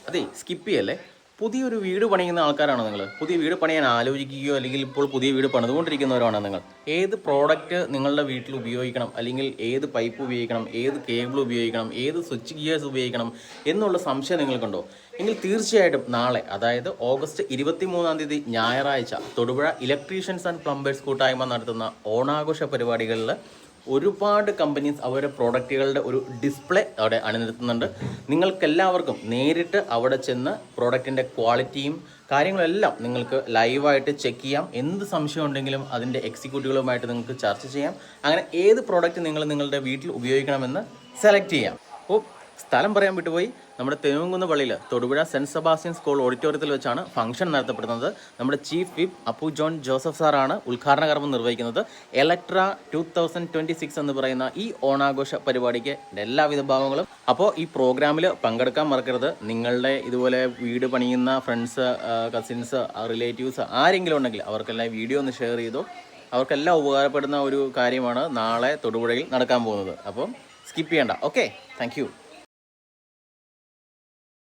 അതെ, സ്കിപ്പ് ചെയ്യല്ലേ. പുതിയൊരു വീട് പണിയുന്ന ആൾക്കാരാണോ നിങ്ങൾ? പുതിയ വീട് പണിയാൻ ആലോചിക്കുകയോ അല്ലെങ്കിൽ ഇപ്പോൾ പുതിയ വീട് പണിതുകൊണ്ടിരിക്കുന്നവരാണോ നിങ്ങൾ? ഏത് പ്രോഡക്റ്റ് നിങ്ങളുടെ വീട്ടിൽ ഉപയോഗിക്കണം, അല്ലെങ്കിൽ ഏത് പൈപ്പ് ഉപയോഗിക്കണം, ഏത് കേബിൾ ഉപയോഗിക്കണം, ഏത് സ്വിച്ച് ഗിയേഴ്സ് ഉപയോഗിക്കണം എന്നുള്ള സംശയം നിങ്ങൾക്കുണ്ടോ? എങ്കിൽ തീർച്ചയായിട്ടും നാളെ, അതായത് ഓഗസ്റ്റ് 23 ഞായറാഴ്ച, തൊടുപുഴ ഇലക്ട്രീഷ്യൻസ് ആൻഡ് പ്ലംബേഴ്സ് കൂട്ടായ്മ നടത്തുന്ന ഓണാഘോഷ പരിപാടികളിൽ ഒരുപാട് കമ്പനീസ് അവരുടെ പ്രോഡക്റ്റുകളുടെ ഒരു ഡിസ്പ്ലേ അവിടെ അണിനിരത്തുന്നുണ്ട്. നിങ്ങൾക്കെല്ലാവർക്കും നേരിട്ട് അവിടെ ചെന്ന് പ്രോഡക്റ്റിൻ്റെ ക്വാളിറ്റിയും കാര്യങ്ങളെല്ലാം നിങ്ങൾക്ക് ലൈവായിട്ട് ചെക്ക് ചെയ്യാം. എന്ത് സംശയം ഉണ്ടെങ്കിലും അതിൻ്റെ എക്സിക്യൂട്ടീവുകളുമായിട്ട് നിങ്ങൾക്ക് ചർച്ച ചെയ്യാം. അങ്ങനെ ഏത് പ്രോഡക്റ്റ് നിങ്ങൾ നിങ്ങളുടെ വീട്ടിൽ ഉപയോഗിക്കണമെന്ന് സെലക്ട് ചെയ്യാം. അപ്പോൾ സ്ഥലം പറയാൻ വിട്ടുപോയി. നമ്മുടെ തെരുവുംകുന്ന് പള്ളിയിൽ തൊടുപുഴ സെൻറ്റ് സെബാസ്റ്റ്യൻ സ്കൂൾ ഓഡിറ്റോറിയത്തിൽ വെച്ചാണ് ഫംഗ്ഷൻ നടത്തപ്പെടുന്നത്. നമ്മുടെ chief whip Appu John Joseph സാറാണ് ഉദ്ഘാടന കർമ്മം നിർവഹിക്കുന്നത്. എലക്ട്ര 2026 എന്ന് പറയുന്ന ഈ ഓണാഘോഷ പരിപാടിക്ക് എല്ലാവിധ ഭാവങ്ങളും. അപ്പോൾ ഈ പ്രോഗ്രാമിൽ പങ്കെടുക്കാൻ മറക്കരുത്. നിങ്ങളുടെ ഇതുപോലെ വീട് പണിയുന്ന ഫ്രണ്ട്സ്, കസിൻസ്, റിലേറ്റീവ്സ് ആരെങ്കിലും ഉണ്ടെങ്കിൽ അവർക്കെല്ലാം വീഡിയോ ഒന്ന് ഷെയർ ചെയ്തോ. അവർക്കെല്ലാം ഉപകാരപ്പെടുന്ന ഒരു കാര്യമാണ് നാളെ തൊടുപുഴയിൽ നടക്കാൻ പോകുന്നത്. അപ്പം സ്കിപ്പ് ചെയ്യണ്ട. Okay, thank you.